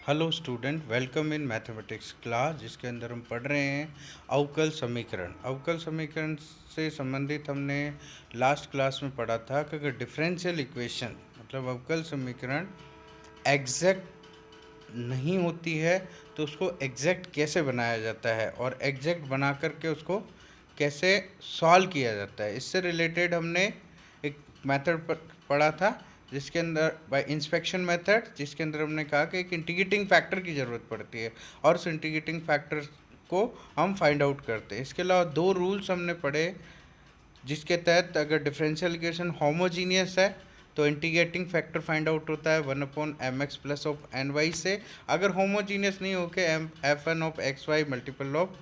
Hello student, welcome in mathematics class जिसके अंदर हम पढ़ रहे हैं अवकल समीकरण। अवकल समीकरण से संबंधित हमने लास्ट क्लास में पढ़ा था कि अगर डिफरेंशियल इक्वेशन मतलब अवकल समीकरण एग्जैक्ट नहीं होती है तो उसको एग्जैक्ट कैसे बनाया जाता है और एग्जैक्ट बना करके उसको कैसे सॉल्व किया जाता है। इससे रिलेटेड हमने एक मेथड पढ़ा था जिसके अंदर बाय इंस्पेक्शन मेथड, जिसके अंदर हमने कहा कि एक इंटीग्रेटिंग फैक्टर की ज़रूरत पड़ती है और उस इंटीग्रेटिंग फैक्टर को हम फाइंड आउट करते हैं। इसके अलावा दो रूल्स हमने पढ़े जिसके तहत अगर डिफरेंशियल इक्वेशन होमोजीनियस है तो इंटीग्रेटिंग फैक्टर फाइंड आउट होता है 1/mx plus of N Y से। अगर होमोजीनियस नहीं होके F N of X Y multiple of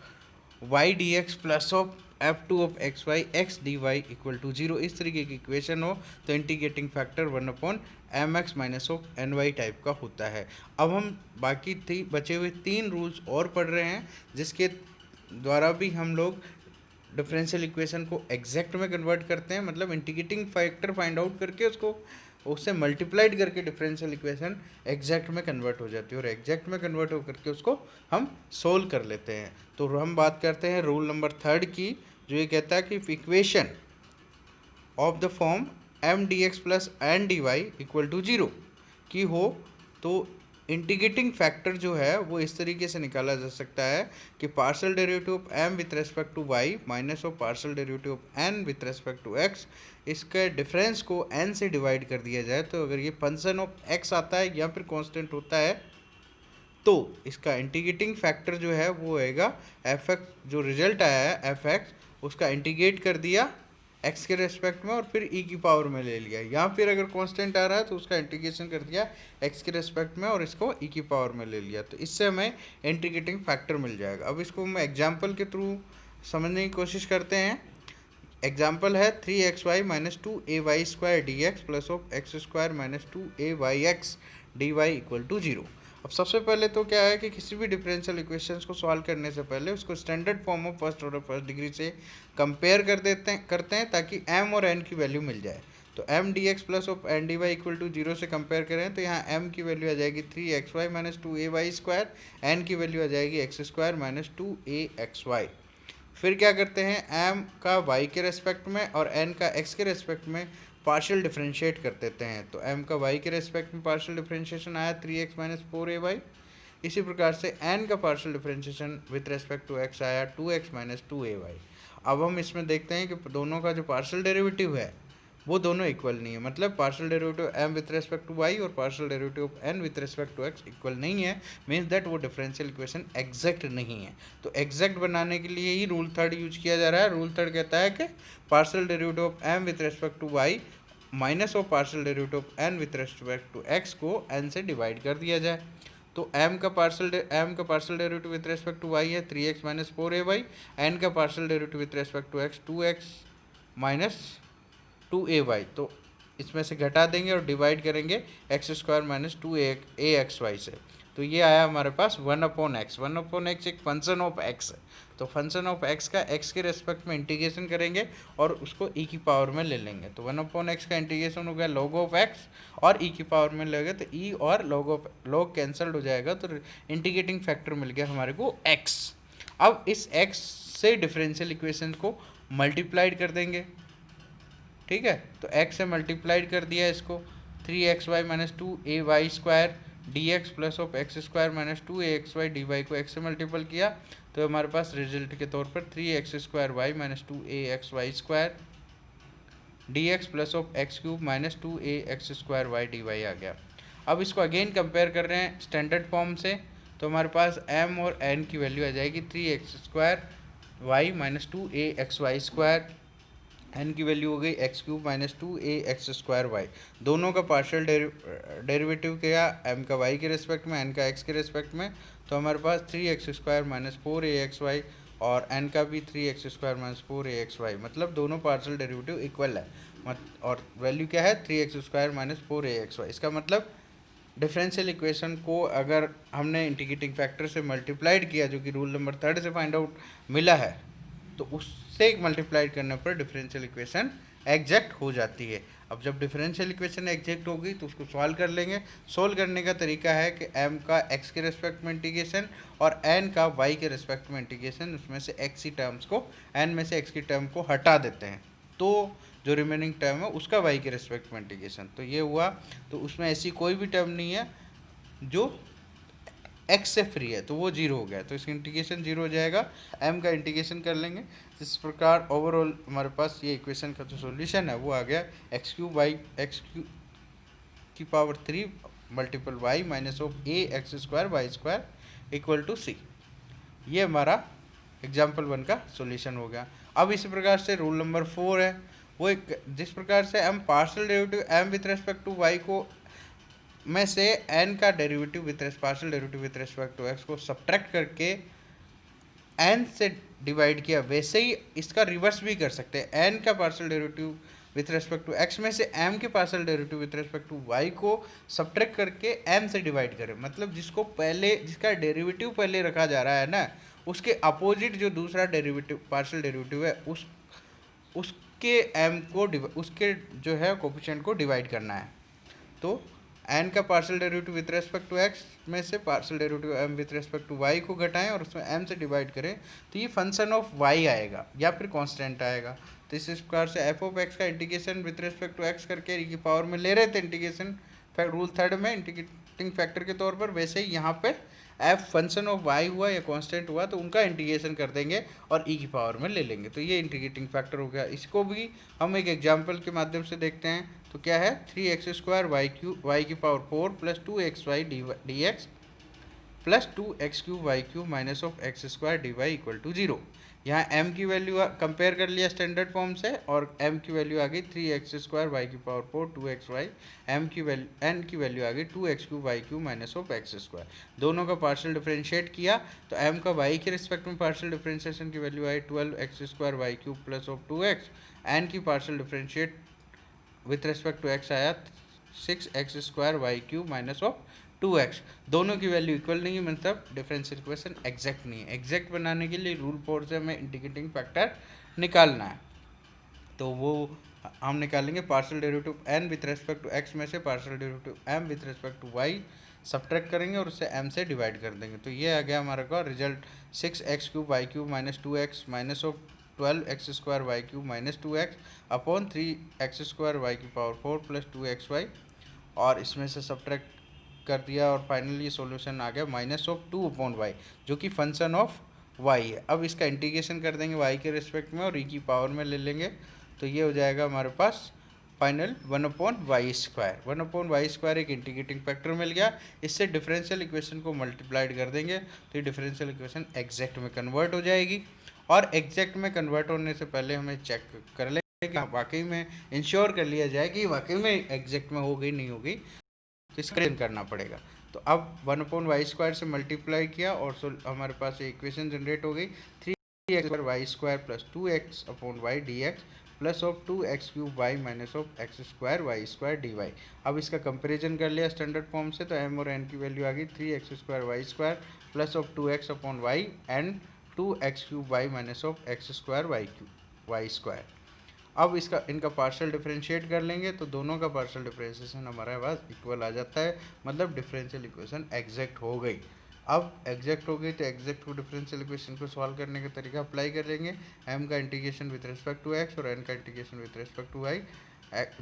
Y D X plus of F two of X Y X D Y equal to zero, इस तरीके की equation हो तो integrating factor 1/mx minus of N Y type का होता है। अब हम बाकी बचे हुए तीन रूल्स और पढ़ रहे हैं जिसके द्वारा भी हम लोग डिफरेंशियल इक्वेशन को एग्जैक्ट में कन्वर्ट करते हैं, मतलब इंटीग्रेटिंग फैक्टर फाइंड आउट करके उससे मल्टीप्लाइड करके डिफरेंशियल इक्वेशन एग्जैक्ट में कन्वर्ट हो जाती है और एग्जैक्ट में कन्वर्ट हो करके उसको हम सोल्व कर लेते हैं। तो हम बात करते हैं रूल नंबर 3 की, जो ये कहता है कि equation of the form M D X plus N D Y equal to zero की हो तो इंटीग्रेटिंग फैक्टर जो है वो इस तरीके से निकाला जा सकता है कि partial derivative of M with respect to Y minus of partial derivative of N with respect to X, इसके डिफरेंस को एन से डिवाइड कर दिया जाए। तो अगर ये फंक्शन ऑफ एक्स आता है या फिर कांस्टेंट होता है तो इसका इंटीग्रेटिंग फैक्टर जो है वो होएगा एफ एक्स, जो रिजल्ट आया है एफ एक्स उसका इंटीग्रेट कर दिया एक्स के रेस्पेक्ट में और फिर ई की पावर में ले लिया, या फिर अगर कांस्टेंट आ रहा है तो उसका इंटीग्रेशन कर दिया एक्स के रेस्पेक्ट में और इसको ई की पावर में ले लिया, तो इससे हमें इंटीग्रेटिंग फैक्टर मिल जाएगा। अब इसको हम एग्जाम्पल के थ्रू समझने की कोशिश करते हैं। एग्जाम्पल है 3xy minus 2ay square D X plus of X square minus 2ay D Y equal to zero. अब सबसे पहले तो क्या है कि किसी भी डिफरेंशियल इक्वेशंस को सॉल्व करने से पहले उसको standard form of first order first degree से कंपेयर करते हैं ताकि m और n की वैल्यू मिल जाए। तो m D X plus of N D Y equal to zero से कंपेयर करें तो यहाँ m की वैल्यू आ जाएगी 3xy minus 2ay square, n की वैल्यू आ जाएगी एक्स स्क्वायर माइनस 2axy। फिर क्या करते हैं, m का y के रेस्पेक्ट में और n का x के रेस्पेक्ट में पार्शियल डिफरेंशिएट कर देते हैं। तो m का y के रेस्पेक्ट में पार्शियल डिफरेंशिएशन आया 3x माइनस 4ay। इसी प्रकार से n का partial differentiation with respect to x आया 2x माइनस 2ay। अब हम इसमें देखते हैं कि दोनों का जो पार्शियल डेरिवेटिव है वो दोनों इक्वल नहीं है, मतलब partial derivative m with respect to y और partial derivative of n with respect to x equal नहीं है, मीन्स दैट वो डिफरेंशियल इक्वेशन एग्जैक्ट नहीं है। तो एग्जैक्ट बनाने के लिए ही रूल थर्ड यूज किया जा रहा है। रूल थर्ड कहता है कि partial derivative of m with respect to y minus of partial derivative of n with respect to x को n से डिवाइड कर दिया जाए। तो m का partial derivative with respect to y है 3x माइनस 4ay, n का partial derivative with respect to x 2x minus 2ay। तो इसमें से घटा देंगे और डिवाइड करेंगे एक्स स्क्वायर माइनस 2axy से। तो ये आया हमारे पास 1/x। 1/x एक फंक्शन ऑफ x है, तो फंक्शन ऑफ x का x के रेस्पेक्ट में इंटीग्रेशन करेंगे और उसको e की पावर में ले लेंगे। तो 1/x का इंटीग्रेशन हो गया log ऑफ x और e की पावर में लेंगे तो e और log कैंसल्ड हो जाएगा, तो इंटीग्रेटिंग फैक्टर मिल गया हमारे को x। अब इस x से डिफरेंशियल इक्वेशन को मल्टीप्लाइड कर देंगे, ठीक है। तो x से मल्टीप्लाइड कर दिया इसको 3xy minus 2ay square D X plus of X square minus 2axy D Y को x से मल्टीपल किया तो हमारे पास रिजल्ट के तौर पर 3x square Y minus 2axy square D X plus of X cube minus 2ax square Y D Y आ गया। अब इसको अगेन कंपेयर कर रहे हैं स्टैंडर्ड फॉर्म से, तो हमारे पास m और n की वैल्यू आ जाएगी 3x square Y minus 2axy square, n की वैल्यू हो गई X cube minus 2ax square Y. दोनों का पार्शियल डेरिवेटिव किया m का y के रेस्पेक्ट में n का x के रेस्पेक्ट में, तो हमारे पास 3x स्क्वायर माइनस 4axy और n का भी 3x स्क्वायर माइनस 4axy, मतलब दोनों पार्शियल डेरिवेटिव इक्वल है और वैल्यू क्या है 3x स्क्वायर माइनस 4axy। इसका मतलब डिफरेंशियल इक्वेशन को अगर हमने इंटीग्रेटिंग फैक्टर से मल्टीप्लाइड किया जो कि रूल नंबर 3 से फाइंड आउट मिला है, तो उससे मल्टीप्लाइड करने पर डिफरेंशियल इक्वेशन एग्जैक्ट हो जाती है। अब जब डिफरेंशियल इक्वेशन एग्जैक्ट होगी तो उसको सॉल्व कर लेंगे। सॉल्व करने का तरीका है कि m का x के रेस्पेक्ट में इंटीग्रेशन और n का y के रेस्पेक्ट में इंटीग्रेशन, उसमें से x की टर्म्स को, n में से x की टर्म को हटा देते हैं, तो जो रिमेनिंग टर्म है उसका y के रेस्पेक्ट में इंटीग्रेशन। तो ये हुआ। तो उसमें ऐसी कोई भी टर्म नहीं है जो x से फ्री है, तो वो जीरो हो गया, तो इसका इंटीग्रेशन जीरो हो जाएगा। m का इंटीग्रेशन कर लेंगे। इस प्रकार ओवरऑल हमारे पास ये इक्वेशन का जो सॉल्यूशन है वो आ गया X Q by X Q की power 3 multiple Y minus of A X square Y square equal to C. ये हमारा एग्जाम्पल 1 का सॉल्यूशन हो गया। अब इसी प्रकार से रूल नंबर 4 है, वो एक जिस प्रकार से हम partial derivative m with respect to y को में से n का derivative partial derivative with respect to x को सब्ट्रैक्ट करके n से डिवाइड किया, वैसे ही इसका रिवर्स भी कर सकते हैं। n का partial derivative with respect to x में से m के partial derivative with respect to y को सब्ट्रैक्ट करके m से डिवाइड करें, मतलब जिसका डेरिवेटिव पहले रखा जा रहा है ना, उसके अपोजिट जो दूसरा डेरिवेटिव पार्शियल डेरिवेटिव है उसके m को उसके जो है कोफिशिएंट को डिवाइड करना है। तो n का partial derivative with respect to x में से partial derivative m with respect to y को घटाएं और उसमें m से डिवाइड करें, तो ये फंक्शन ऑफ y आएगा या फिर कांस्टेंट आएगा। तो इस प्रकार से f ऑफ x का integration with respect to x करके e की पावर में ले रहे थे इंटीग्रेशन रूल थर्ड में इंटीग्रेटिंग फैक्टर के तौर पर, वैसे ही यहाँ पे f फंक्शन ऑफ y हुआ या कांस्टेंट हुआ तो उनका इंटीग्रेशन कर देंगे और e की पावर में ले लेंगे, तो ये इंटीग्रेटिंग फैक्टर हो गया। इसको भी हम एक एग्जाम्पल के माध्यम से देखते हैं। तो क्या है 3x स्क्वायर वाई की power 4 plus 2xy D X plus 2x³ y³ minus of X square D Y equal to 0। यहाँ m की वैल्यू कंपेयर कर लिया स्टैंडर्ड फॉर्म से और m की वैल्यू आ गई 3x स्क्वायर वाई की पावर 4 2xy, m की वैल्यू n की वैल्यू आ गई 2x³ y³ minus of X square. दोनों का पार्शियल डिफरेंशिएट किया तो m का y के रिस्पेक्ट में पार्शियल डिफरेंशिएशन की वैल्यू आई 12x square y³ plus of 2x, n की partial differentiate with respect to x आया 6x square y³ minus of 2x। दोनों की वैल्यू इक्वल नहीं है, मतलब डिफरेंशियल इक्वेशन एग्जैक्ट नहीं है। एग्जैक्ट बनाने के लिए रूल 4 से हमें इंटीग्रेटिंग फैक्टर निकालना है, तो वो हम निकालेंगे partial derivative n with respect to x में से partial derivative m with respect to y subtract करेंगे और उससे m से डिवाइड कर देंगे। तो ये आ गया हमारे का result 6x³ y³ minus 2x minus of 12x square y³ minus 2x upon 3x square y की पावर 4 प्लस 2xy, और इसमें से सब्ट्रैक्ट कर दिया और फाइनली ये सॉल्यूशन आ गया माइनस ऑफ 2 अपॉन वाई, जो कि फंक्शन ऑफ y है। अब इसका इंटीग्रेशन कर देंगे y के रिस्पेक्ट में और e की पावर में ले लेंगे, तो ये हो जाएगा हमारे पास final 1 upon Y square. 1 upon Y square एक इंटीग्रेटिंग फैक्टर मिल गया। इससे डिफरेंशियल इक्वेशन को मल्टीप्लाइड कर देंगे तो ये डिफरेंशियल इक्वेशन एग्जैक्ट में कन्वर्ट हो जाएगी। और एग्जैक्ट में कन्वर्ट होने से पहले हमें चेक कर लेंगे कि वाकई में इंश्योर कर लिया जाए कि वाकई में एग्जैक्ट में हो गई नहीं होगी, तो इसका करना पड़ेगा। तो अब 1 अपॉन वाई स्क्वायर से मल्टीप्लाई किया और हमारे पास इक्वेशन जनरेट हो गई 3x Y square plus 2x upon Y D X plus of 2x³ Y minus of X square Y square D Y. अब इसका कंपेरिजन कर लिया स्टैंडर्ड फॉर्म से, तो m और n की वैल्यू आ गई 3x square Y square plus of 2x upon Y and 2x³ Y minus of X square Y square. अब इनका पार्शियल डिफरेंशिएट कर लेंगे तो दोनों का पार्शियल डिफरेंशिएशन हमारे पास इक्वल आ जाता है, मतलब डिफरेंशियल इक्वेशन एग्जैक्ट हो गई। अब एग्जैक्ट हो गई तो एग्जैक्ट को डिफरेंशियल इक्वेशन को सॉल्व करने का तरीका अप्लाई कर लेंगे। m का integration with respect to x और n का integration with respect to y,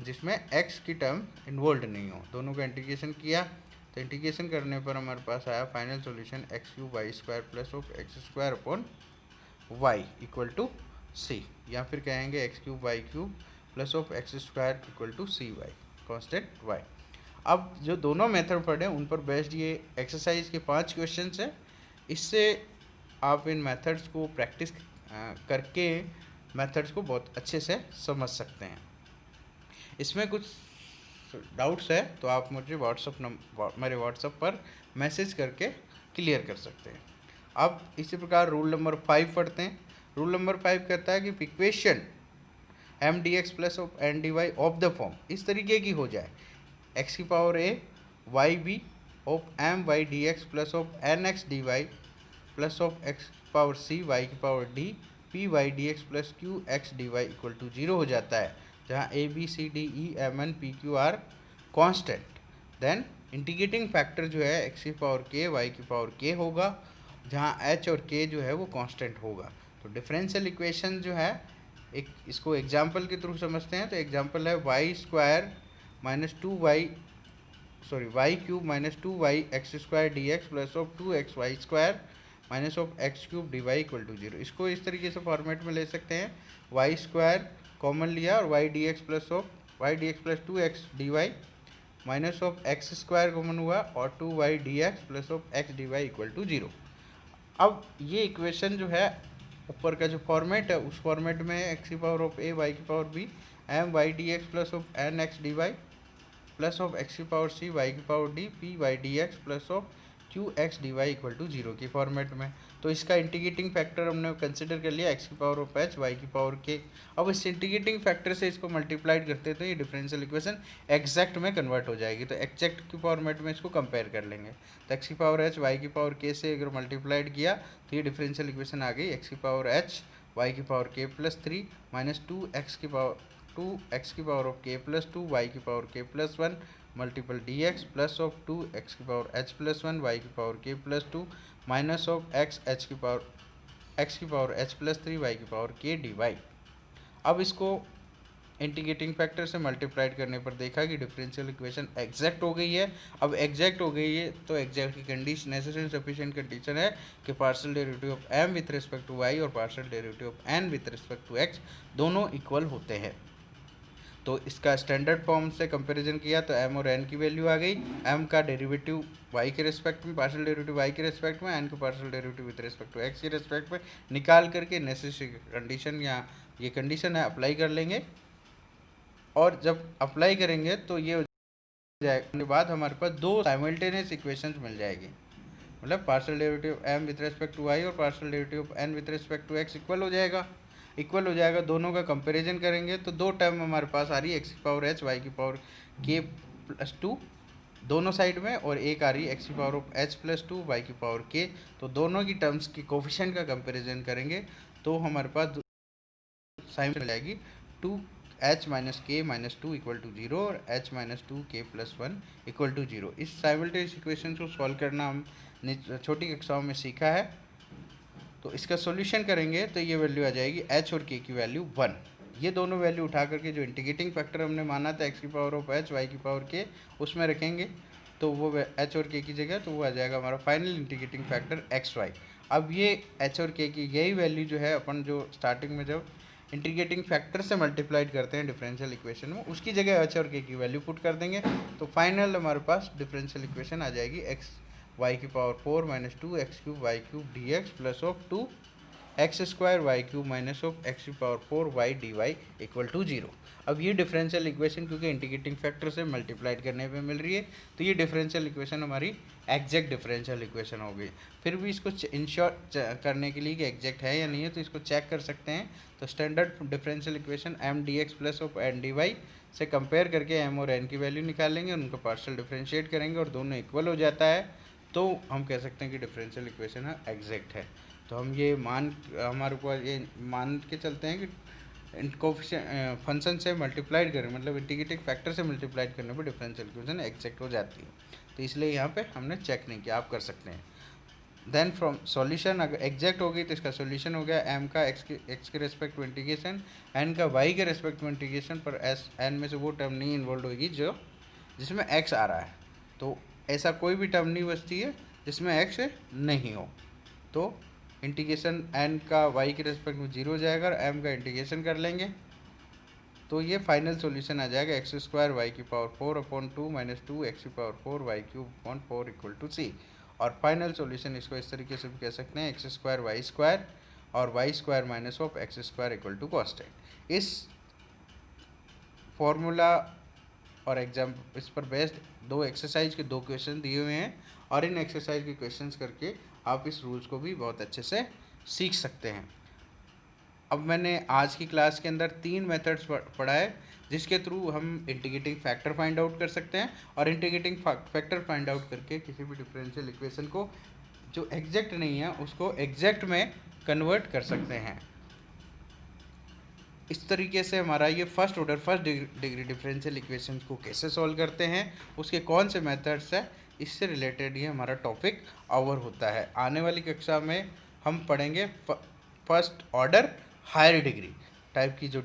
जिसमें x की टर्म इन्वॉल्व नहीं हो, दोनों का इंटीग्रेशन किया। तो इंटीग्रेशन करने पर हमारे पास आया final solution x³ Y square plus of X square upon Y equal to C, या फिर कहेंगे x³ y³ plus of X square equal to C Y constant y। अब जो दोनों मेथड पढ़े उन पर बेस्ड ये एक्सरसाइज के 5 क्वेश्चन है। इससे आप इन मेथड्स को प्रैक्टिस करके मेथड्स को बहुत अच्छे से समझ सकते हैं। इसमें कुछ डाउट्स है तो आप मुझे मेरे व्हाट्सएप पर मैसेज करके क्लियर कर सकते हैं। अब इसी प्रकार रूल नंबर 5 पढ़ते हैं। रूल नंबर 5 कहता है कि इक्वेशन m dx plus of n dy of the form इस तरीके की हो जाए x की power a y b of m y dx plus of n x dy plus of x power c y की power d p y dx plus q x dy equal to 0 हो जाता है, जहाँ A B C D E M N P Q R constant. Then integrating factor जो है X की power के Y की पावर के होगा, जहाँ एच और के जो है वो कांस्टेंट होगा। तो डिफरेंशियल इक्वेशन जो है एक इसको एग्जांपल के थ्रू समझते हैं। तो एग्जांपल है Y square minus two Y Y cube minus two Y X square D X plus of two X Y square minus of X cube D Y equal to zero. इसको इस तरीके से format में ले सकते हैं, Y square common लिया और Y D X plus of Y D X plus two X D Y minus of X square common हुआ और two Y D X plus of X D Y equal to zero. अब ये equation जो है ऊपर का जो format है उस फॉर्मेट में एक्स की पावर ऑफ ए वाई की power B M Y D X plus of N X D Y plus of X की पावर सी वाई की power D P Y D X plus of Q X D Y equal to zero की format में। तो इसका integrating factor हमने consider कर लिया x की पावर ऑफ एच वाई की पावर के। अब इस इंटीग्रेटिंग फैक्टर से इसको मल्टीप्लाइड करते तो ये डिफरेंशियल इक्वेशन एग्जैक्ट में कन्वर्ट हो जाएगी। तो एग्जैक्ट की फॉर्मेट में इसको कंपेयर कर लेंगे। तो एक्स की पावर एच वाई की पावर के से अगर मल्टीप्लाइड किया तो ये डिफरेंशियल इक्वेशन आ गई एक्स की पावर एच वाई की power K plus three minus two X की power of K plus two Y की power K plus one multiple D X plus of two X की power H plus one Y की power K plus two minus of X की power H plus three Y की power K D Y. अब इसको integrating factor से multiplied करने पर देखा कि डिफरेंशियल इक्वेशन एग्जैक्ट हो गई है। अब एग्जैक्ट हो गई है तो एग्जैक्ट की कंडीशन नेसेसरी सफिशिएंट कंडीशन है कि partial derivative of M with respect to Y और partial derivative of N with respect to X दोनों इक्वल होते हैं। तो इसका स्टैंडर्ड फॉर्म से कंपैरिजन किया तो एम और एन की वैल्यू आ गई। एम का डेरिवेटिव वाई के रिस्पेक्ट में, पार्शियल डेरिवेटिव वाई के रिस्पेक्ट में, एन का partial derivative with respect to X के रिस्पेक्ट में निकाल करके नेसेसरी कंडीशन या ये कंडीशन है अप्लाई कर लेंगे। और जब अप्लाई करेंगे तो ये हो जाएगा बाद हमारे पास दो साइमल्टेनियस इक्वेशंस मिल जाएगी। मतलब partial derivative M with respect to Y और partial derivative of N with respect to X equal हो जाएगा। दोनों का कंपैरिजन करेंगे तो दो टर्म हमारे पास आ रही है एक्स की पावर एच वाई की पावर के प्लस टू दोनों साइड में, और एक आ रही है एक्स की power of H plus two Y की पावर के। तो दोनों की टर्म्स की कोफिशिएंट का कंपैरिजन करेंगे तो हमारे पास साइन मिल जाएगी two H minus K minus two equal to zero और H minus two K plus one equal to zero. इस साइमल्टेनियस इक्वेशन को सॉल्व करना हमने छोटी कक्षाओं में सीखा है। तो इसका सॉल्यूशन करेंगे तो ये वैल्यू आ जाएगी एच और के की वैल्यू 1। ये दोनों वैल्यू उठा करके जो इंटीग्रेटिंग फैक्टर हमने माना था एक्स की पावर ऑफ एच वाई की पावर के उसमें रखेंगे तो वो एच और के की जगह तो वो आ जाएगा हमारा final integrating factor X Y. अब ये एच और के की यही वैल्यू जो है अपन जो स्टार्टिंग में जब इंटीग्रेटिंग फैक्टर से मल्टीप्लाइड करते हैं डिफरेंशियल इक्वेशन में उसकी जगह एच और के की वैल्यू पुट कर देंगे तो फाइनल हमारे पास डिफरेंशियल इक्वेशन आ जाएगी एक्स वाई की power four minus two X cube Y cube D X plus of two X square Y cube minus of X की power four Y D Y equal to zero. अब ये differential equation क्योंकि integrating factor से multiplied करने पे मिल रही है तो ये डिफरेंशियल इक्वेशन हमारी एग्जैक्ट डिफरेंशियल इक्वेशन हो गई। फिर भी इसको इंश्योर करने के लिए कि एग्जैक्ट है या नहीं है तो इसको चेक कर सकते हैं। तो standard differential equation M D X plus of N D Y से कंपेयर करके एम और एन की वैल्यू निकालेंगे, उनको पार्शियल डिफरेंशिएट करेंगे और दोनों इक्वल हो जाता है तो हम कह सकते हैं कि डिफरेंशियल इक्वेशन है एग्जैक्ट है। तो हम ये हमारे ऊपर ये मान के चलते हैं कि कोफिशिएंट फंक्शन से मल्टीप्लाइड करें मतलब इंटीग्रेटिंग फैक्टर से मल्टीप्लाइड करने पर डिफरेंशियल इक्वेशन एग्जैक्ट हो जाती है। तो इसलिए यहाँ पे हमने चेक नहीं किया, आप कर सकते हैं। देन फ्रॉम सॉल्यूशन अगर एग्जैक्ट हो गई तो इसका सॉल्यूशन हो गया एम का एक्स के रेस्पेक्ट में इंटीग्रेशन, एन का वाई के रेस्पेक्ट में इंटीग्रेशन पर एस एन में से वो टर्म नहीं इन्वॉल्व होगी जिसमें एक्स आ रहा है। तो ऐसा कोई भी टर्म नहीं बचती है जिसमें एक्स नहीं हो। तो इंटीग्रेशन एन का वाई के रेस्पेक्ट में जीरो हो जाएगा और एम का इंटीग्रेशन कर लेंगे तो ये फाइनल सॉल्यूशन आ जाएगा एक्स स्क्वायर वाई की power four upon two minus two X की power four Y cube upon four equal to C. और फाइनल सॉल्यूशन इसको इस तरीके से भी कह सकते हैं एक्स स्क्वायर वाई स्क्वायर और Y square minus of X square equal to constant. इस फॉर्मूला और इस पर बेस्ड दो एक्सरसाइज के दो क्वेश्चन दिए हुए हैं और इन एक्सरसाइज के क्वेश्चंस करके आप इस रूल्स को भी बहुत अच्छे से सीख सकते हैं। अब मैंने आज की क्लास के अंदर 3 मेथड्स पढ़ाए जिसके थ्रू हम इंटीग्रेटिंग फैक्टर फाइंड आउट कर सकते हैं और इंटीग्रेटिंग फैक्टर फाइंड आउट करके किसी भी डिफरेंशियल इक्वेशन को जो एग्जैक्ट नहीं है उसको एग्जैक्ट में कन्वर्ट कर सकते हैं। इस तरीके से हमारा ये first order first degree differential equations को कैसे सॉल्व करते हैं, उसके कौन से मेथड्स है, इससे रिलेटेड ये हमारा टॉपिक कवर होता है। आने वाली कक्षा में हम पढ़ेंगे first order higher degree type की जो